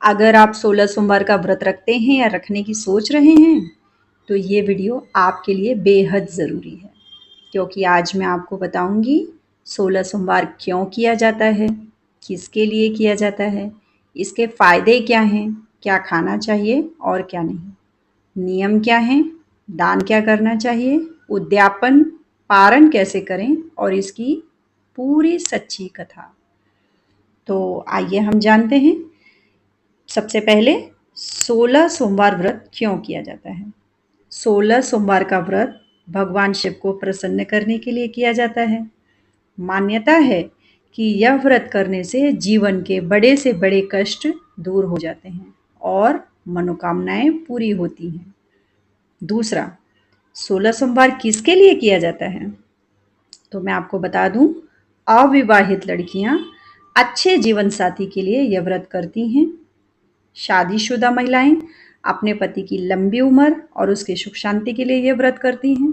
अगर आप 16 सोमवार का व्रत रखते हैं या रखने की सोच रहे हैं तो ये वीडियो आपके लिए बेहद ज़रूरी है, क्योंकि आज मैं आपको बताऊंगी 16 सोमवार क्यों किया जाता है, किसके लिए किया जाता है, इसके फ़ायदे क्या हैं, क्या खाना चाहिए और क्या नहीं, नियम क्या हैं, दान क्या करना चाहिए, उद्यापन पारण कैसे करें और इसकी पूरी सच्ची कथा। तो आइए हम जानते हैं। सबसे पहले 16 सोमवार व्रत क्यों किया जाता है। 16 सोमवार का व्रत भगवान शिव को प्रसन्न करने के लिए किया जाता है। मान्यता है कि यह व्रत करने से जीवन के बड़े से बड़े कष्ट दूर हो जाते हैं और मनोकामनाएं पूरी होती हैं। दूसरा, 16 सोमवार किसके लिए किया जाता है? तो मैं आपको बता दूं, अविवाहित लड़कियां अच्छे जीवन साथी के लिए यह व्रत करती हैं। शादीशुदा महिलाएं अपने पति की लंबी उम्र और उसकी सुख शांति के लिए ये व्रत करती हैं।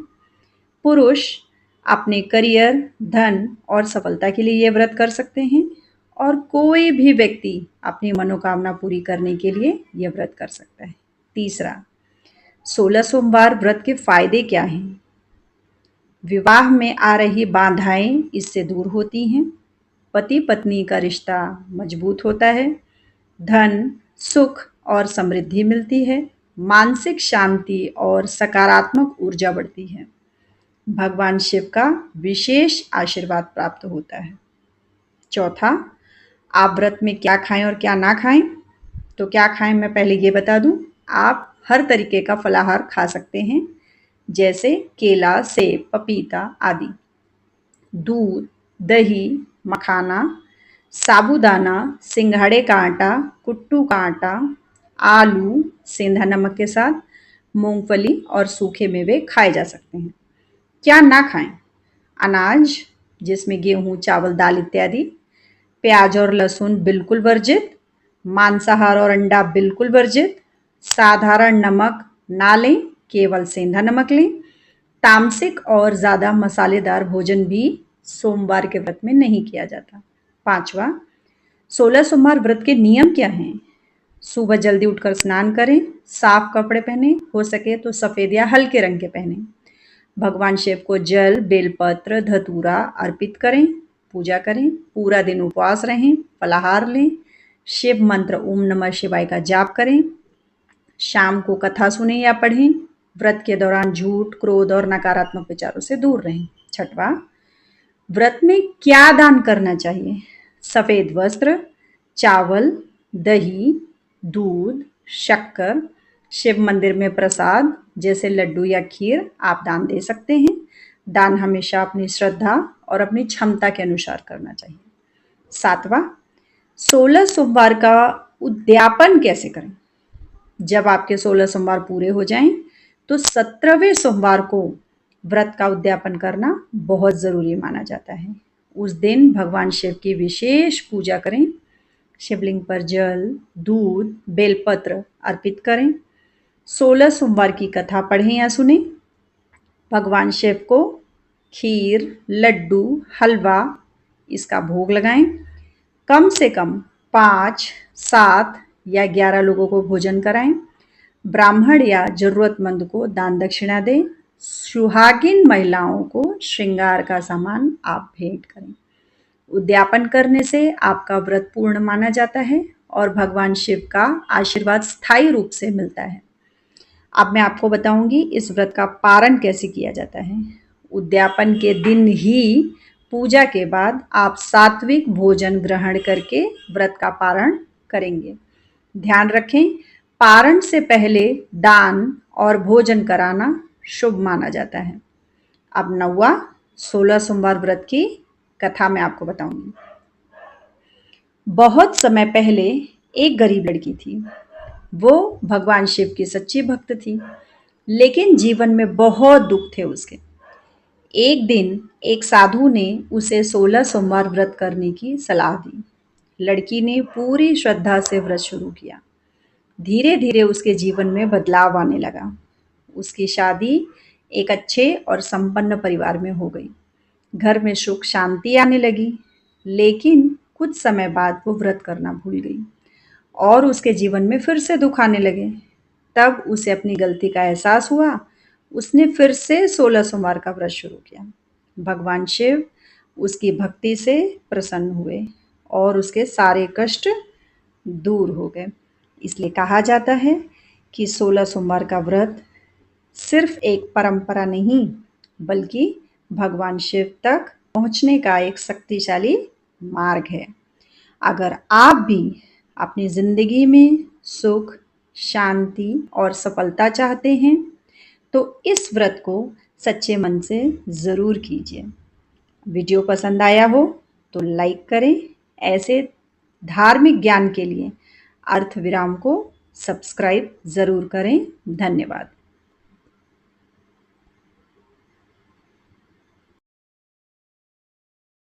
पुरुष अपने करियर, धन और सफलता के लिए ये व्रत कर सकते हैं और कोई भी व्यक्ति अपनी मनोकामना पूरी करने के लिए ये व्रत कर सकता है। तीसरा, 16 सोमवार व्रत के फायदे क्या हैं? विवाह में आ रही बाधाएं इससे दूर होती हैं। पति पत्नी का रिश्ता मजबूत होता है। धन, सुख और समृद्धि मिलती है। मानसिक शांति और सकारात्मक ऊर्जा बढ़ती है। भगवान शिव का विशेष आशीर्वाद प्राप्त होता है। चौथा, आप व्रत में क्या खाएं और क्या ना खाएं? तो क्या खाएं मैं पहले ये बता दूं। आप हर तरीके का फलाहार खा सकते हैं, जैसे केला, सेब, पपीता आदि। दूध, दही, मखाना, साबूदाना, सिंघाड़े का आटा, कुट्टू का आटा, आलू सेंधा नमक के साथ, मूंगफली और सूखे मेवे खाए जा सकते हैं। क्या ना खाएं? अनाज जिसमें गेहूं, चावल, दाल इत्यादि। प्याज और लहसुन बिल्कुल वर्जित। मांसाहार और अंडा बिल्कुल वर्जित। साधारण नमक ना लें, केवल सेंधा नमक लें। तामसिक और ज़्यादा मसालेदार भोजन भी सोमवार के व्रत में नहीं किया जाता। पांचवा, 16 सोमवार व्रत के नियम क्या हैं? सुबह जल्दी उठकर स्नान करें, साफ कपड़े पहने, हो सके तो सफ़ेद या हल्के रंग के पहने। भगवान शिव को जल, बेलपत्र, धतूरा अर्पित करें, पूजा करें। पूरा दिन उपवास रहें, फलाहार लें। शिव मंत्र ओम नमः शिवाय का जाप करें। शाम को कथा सुने या पढ़ें। व्रत के दौरान झूठ, क्रोध और नकारात्मक विचारों से दूर रहें। छठवां, व्रत में क्या दान करना चाहिए? सफेद वस्त्र, चावल, दही, दूध, शक्कर, शिव मंदिर में प्रसाद जैसे लड्डू या खीर आप दान दे सकते हैं। दान हमेशा अपनी श्रद्धा और अपनी क्षमता के अनुसार करना चाहिए। सातवां, 16 सोमवार का उद्यापन कैसे करें? जब आपके 16 सोमवार पूरे हो जाएं, तो 17वें सोमवार को व्रत का उद्यापन करना बहुत ज़रूरी माना जाता है। उस दिन भगवान शिव की विशेष पूजा करें। शिवलिंग पर जल, दूध, बेलपत्र अर्पित करें। 16 सोमवार की कथा पढ़ें या सुने। भगवान शिव को खीर, लड्डू, हलवा इसका भोग लगाएं। कम से कम 5, 7 या 11 लोगों को भोजन कराएं। ब्राह्मण या जरूरतमंद को दान दक्षिणा दें। सुहागिन महिलाओं को श्रृंगार का सामान आप भेंट करें। उद्यापन करने से आपका व्रत पूर्ण माना जाता है और भगवान शिव का आशीर्वाद स्थायी रूप से मिलता है। अब मैं आपको बताऊंगी इस व्रत का पारण कैसे किया जाता है। उद्यापन के दिन ही पूजा के बाद आप सात्विक भोजन ग्रहण करके व्रत का पारण करेंगे। ध्यान रखें, पारण से पहले दान और भोजन कराना शुभ माना जाता है। अब 9वां 16 सोमवार व्रत की कथा मैं आपको बताऊंगी। बहुत समय पहले एक गरीब लड़की थी। वो भगवान शिव की सच्ची भक्त थी, लेकिन जीवन में बहुत दुख थे उसके। एक दिन एक साधु ने उसे 16 सोमवार व्रत करने की सलाह दी। लड़की ने पूरी श्रद्धा से व्रत शुरू किया। धीरे धीरे उसके जीवन में बदलाव आने लगा। उसकी शादी एक अच्छे और संपन्न परिवार में हो गई। घर में सुख शांति आने लगी, लेकिन कुछ समय बाद वो व्रत करना भूल गई। और उसके जीवन में फिर से दुख आने लगे। तब उसे अपनी गलती का एहसास हुआ। उसने फिर से 16 सोमवार का व्रत शुरू किया। भगवान शिव उसकी भक्ति से प्रसन्न हुए और उसके सारे कष्ट दूर हो गए। इसलिए कहा जाता है कि 16 सोमवार का व्रत सिर्फ एक परंपरा नहीं, बल्कि भगवान शिव तक पहुंचने का एक शक्तिशाली मार्ग है। अगर आप भी अपनी जिंदगी में सुख, शांति और सफलता चाहते हैं, तो इस व्रत को सच्चे मन से ज़रूर कीजिए। वीडियो पसंद आया हो तो लाइक करें। ऐसे धार्मिक ज्ञान के लिए अर्थ विराम को सब्सक्राइब ज़रूर करें। धन्यवाद।